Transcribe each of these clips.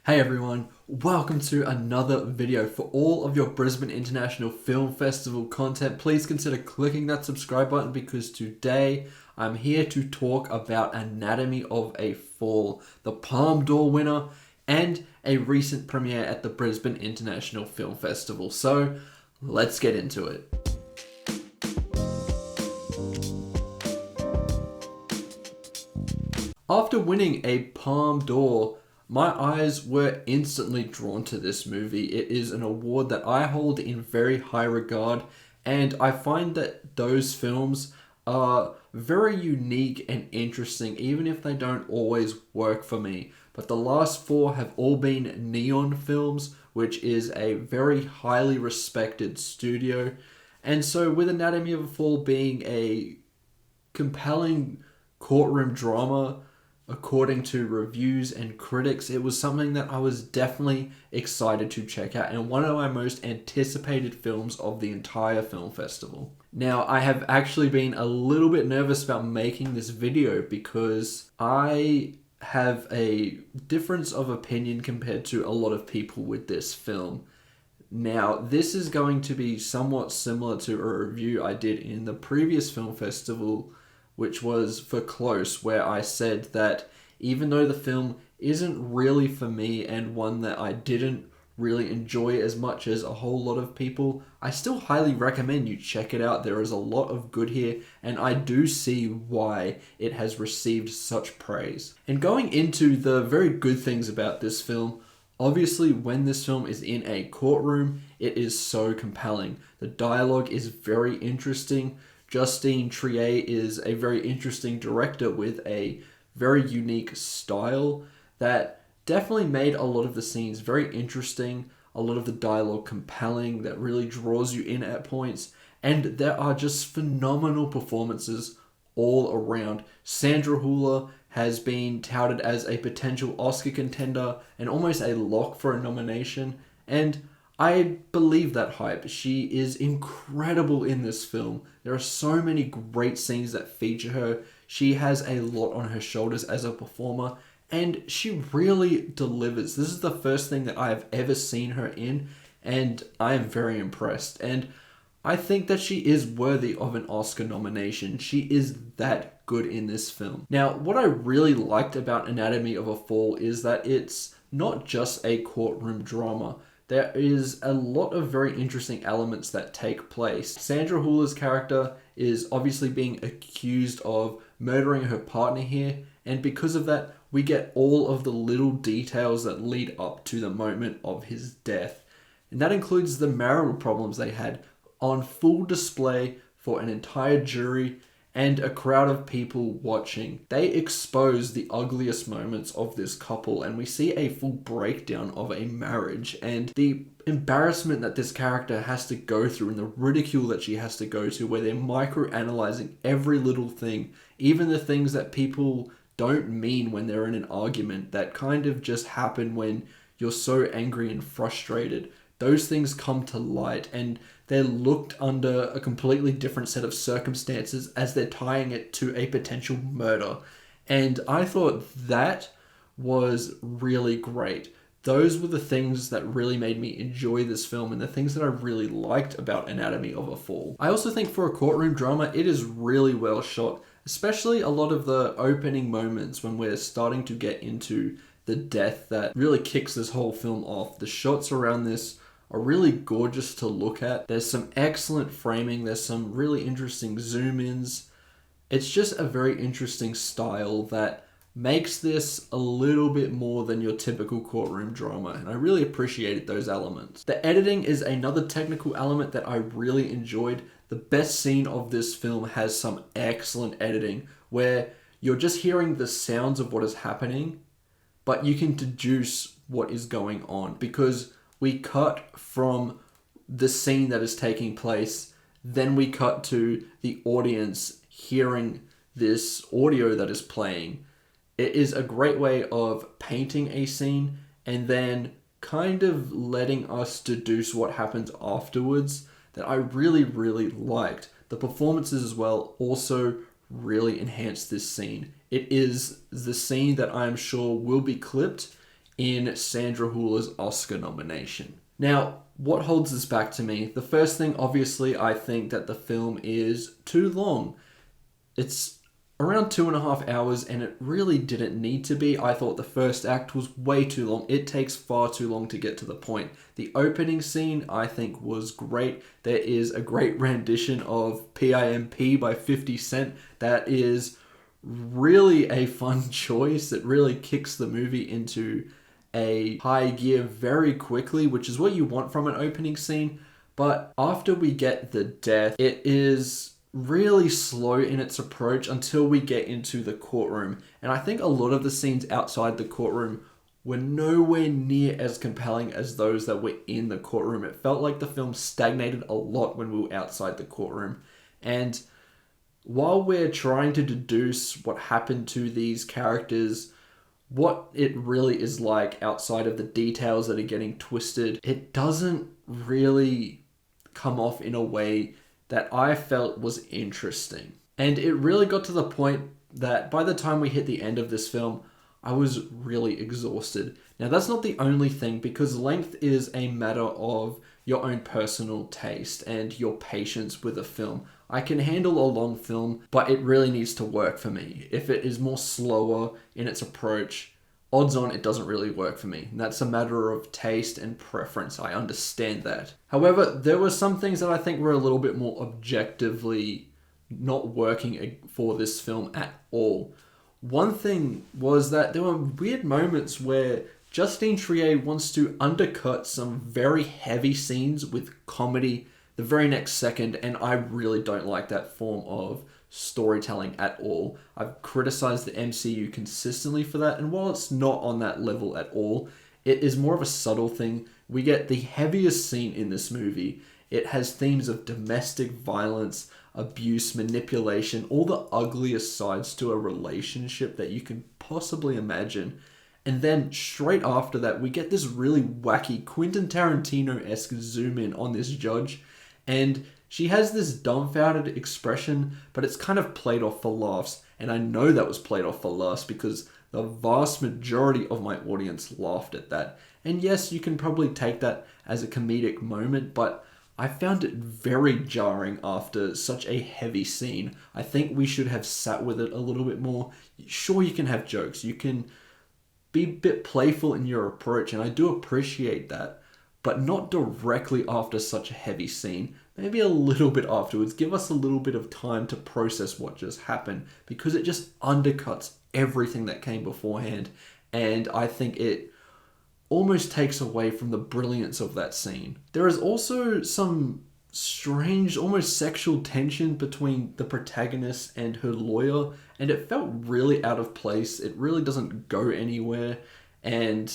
Hey everyone, welcome to another video. For all of your Brisbane International Film Festival content, please consider clicking that subscribe button because today I'm here to talk about Anatomy of a Fall, the Palme d'Or winner and a recent premiere at the Brisbane International Film Festival. So let's get into it. After winning a Palme d'Or, my eyes were instantly drawn to this movie. It is an award that I hold in very high regard, and I find that those films are very unique and interesting, even if they don't always work for me. But the last four have all been Neon Films, which is a very highly respected studio. And so with Anatomy of a Fall being a compelling courtroom drama, according to reviews and critics, it was something that I was definitely excited to check out and one of my most anticipated films of the entire film festival. Now, I have actually been a little bit nervous about making this video because I have a difference of opinion compared to a lot of people with this film. Now, this is going to be somewhat similar to a review I did in the previous film festival, which was for Close, where I said that even though the film isn't really for me and one that I didn't really enjoy as much as a whole lot of people, I still highly recommend you check it out. There is a lot of good here, and I do see why it has received such praise. And going into the very good things about this film, obviously when this film is in a courtroom, it is so compelling. The dialogue is very interesting. Justine Triet is a very interesting director with a very unique style that definitely made a lot of the scenes very interesting, a lot of the dialogue compelling, that really draws you in at points, and there are just phenomenal performances all around. Sandra Hüller has been touted as a potential Oscar contender and almost a lock for a nomination, and I believe that hype. She is incredible in this film. There are so many great scenes that feature her. She has a lot on her shoulders as a performer, and she really delivers. This is the first thing that I have ever seen her in, and I am very impressed. And I think that she is worthy of an Oscar nomination. She is that good in this film. Now, what I really liked about Anatomy of a Fall is that it's not just a courtroom drama. There is a lot of very interesting elements that take place. Sandra Hüller's character is obviously being accused of murdering her partner here, and because of that, we get all of the little details that lead up to the moment of his death. And that includes the marital problems they had on full display for an entire jury and a crowd of people watching. They expose the ugliest moments of this couple, and we see a full breakdown of a marriage and the embarrassment that this character has to go through and the ridicule that she has to go to, where they're micro-analyzing every little thing, even the things that people don't mean when they're in an argument that kind of just happen when you're so angry and frustrated. Those things come to light, and they're looked under a completely different set of circumstances as they're tying it to a potential murder. And I thought that was really great. Those were the things that really made me enjoy this film and the things that I really liked about Anatomy of a Fall. I also think for a courtroom drama, it is really well shot, especially a lot of the opening moments when we're starting to get into the death that really kicks this whole film off. The shots around this are really gorgeous to look at. There's some excellent framing. There's some really interesting zoom-ins. It's just a very interesting style that makes this a little bit more than your typical courtroom drama, and I really appreciated those elements. The editing is another technical element that I really enjoyed. The best scene of this film has some excellent editing where you're just hearing the sounds of what is happening, but you can deduce what is going on because we cut from the scene that is taking place, then we cut to the audience hearing this audio that is playing. It is a great way of painting a scene and then kind of letting us deduce what happens afterwards that I really, really liked. The performances as well also really enhanced this scene. It is the scene that I am sure will be clipped in Sandra Hüller's Oscar nomination. Now, what holds this back to me? The first thing, obviously, I think that the film is too long. It's around 2.5 hours, and it really didn't need to be. I thought the first act was way too long. It takes far too long to get to the point. The opening scene, I think, was great. There is a great rendition of PIMP by 50 Cent that is really a fun choice. It really kicks the movie into a high gear very quickly, which is what you want from an opening scene. But after we get the death, it is really slow in its approach until we get into the courtroom. And I think a lot of the scenes outside the courtroom were nowhere near as compelling as those that were in the courtroom. It felt like the film stagnated a lot when we were outside the courtroom. And while we're trying to deduce what happened to these characters, what it really is like outside of the details that are getting twisted, it doesn't really come off in a way that I felt was interesting. And it really got to the point that by the time we hit the end of this film, I was really exhausted. Now, that's not the only thing, because length is a matter of your own personal taste and your patience with a film. I can handle a long film, but it really needs to work for me. If it is more slower in its approach, odds on it doesn't really work for me. And that's a matter of taste and preference. I understand that. However, there were some things that I think were a little bit more objectively not working for this film at all. One thing was that there were weird moments where Justine Triet wants to undercut some very heavy scenes with comedy the very next second, and I really don't like that form of storytelling at all. I've criticized the MCU consistently for that, and while it's not on that level at all, it is more of a subtle thing. We get the heaviest scene in this movie. It has themes of domestic violence, abuse, manipulation, all the ugliest sides to a relationship that you can possibly imagine. And then straight after that, we get this really wacky Quentin Tarantino-esque zoom in on this judge, and she has this dumbfounded expression, but it's kind of played off for laughs. And I know that was played off for laughs because the vast majority of my audience laughed at that. And yes, you can probably take that as a comedic moment, but I found it very jarring after such a heavy scene. I think we should have sat with it a little bit more. Sure, you can have jokes. You can be a bit playful in your approach, and I do appreciate that. But not directly after such a heavy scene. Maybe a little bit afterwards. Give us a little bit of time to process what just happened, because it just undercuts everything that came beforehand. And I think it almost takes away from the brilliance of that scene. There is also some strange, almost sexual tension between the protagonist and her lawyer, and it felt really out of place. It really doesn't go anywhere, and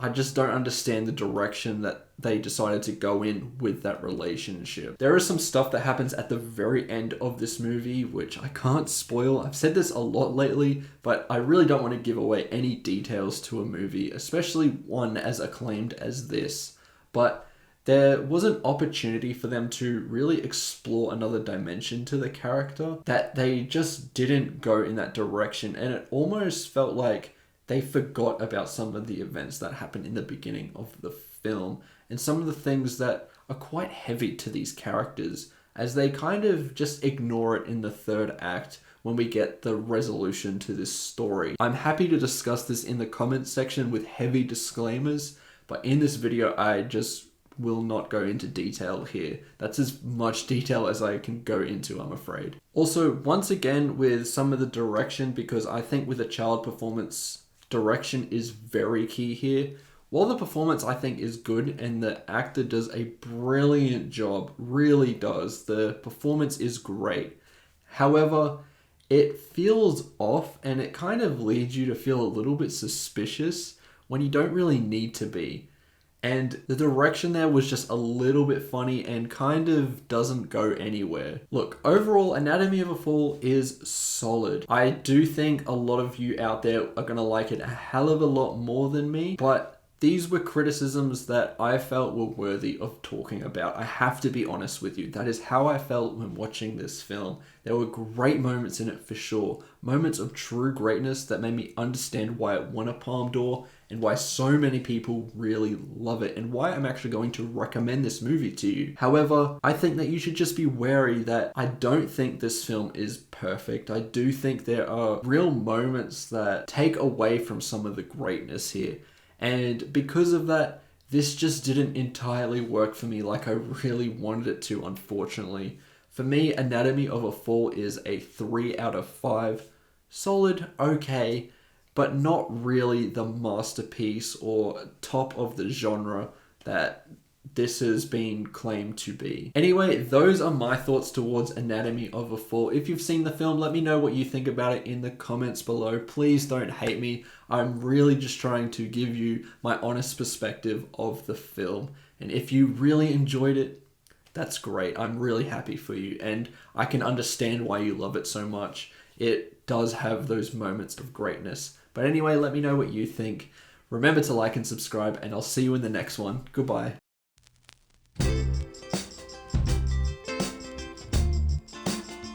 I just don't understand the direction that they decided to go in with that relationship. There is some stuff that happens at the very end of this movie, which I can't spoil. I've said this a lot lately, but I really don't want to give away any details to a movie, especially one as acclaimed as this. But there was an opportunity for them to really explore another dimension to the character that they just didn't go in that direction, and it almost felt like they forgot about some of the events that happened in the beginning of the film and some of the things that are quite heavy to these characters, as they kind of just ignore it in the third act when we get the resolution to this story. I'm happy to discuss this in the comments section with heavy disclaimers, but in this video I just will not go into detail here. That's as much detail as I can go into, I'm afraid. Also, once again, with some of the direction, because I think with a child performance, direction is very key here. While the performance I think is good and the actor does a brilliant job, really does, the performance is great. However, it feels off and it kind of leads you to feel a little bit suspicious when you don't really need to be. And the direction there was just a little bit funny and kind of doesn't go anywhere. Look, overall, Anatomy of a Fall is solid. I do think a lot of you out there are going to like it a hell of a lot more than me, but these were criticisms that I felt were worthy of talking about. I have to be honest with you. That is how I felt when watching this film. There were great moments in it for sure. Moments of true greatness that made me understand why it won a Palme d'Or and why so many people really love it and why I'm actually going to recommend this movie to you. However, I think that you should just be wary that I don't think this film is perfect. I do think there are real moments that take away from some of the greatness here. And because of that, this just didn't entirely work for me like I really wanted it to, unfortunately. For me, Anatomy of a Fall is a 3 out of 5. Solid, okay, but not really the masterpiece or top of the genre that this has been claimed to be. Anyway, those are my thoughts towards Anatomy of a Fall. If you've seen the film, let me know what you think about it in the comments below. Please don't hate me. I'm really just trying to give you my honest perspective of the film. And if you really enjoyed it, that's great. I'm really happy for you. And I can understand why you love it so much. It does have those moments of greatness. But anyway, let me know what you think. Remember to like and subscribe, and I'll see you in the next one. Goodbye.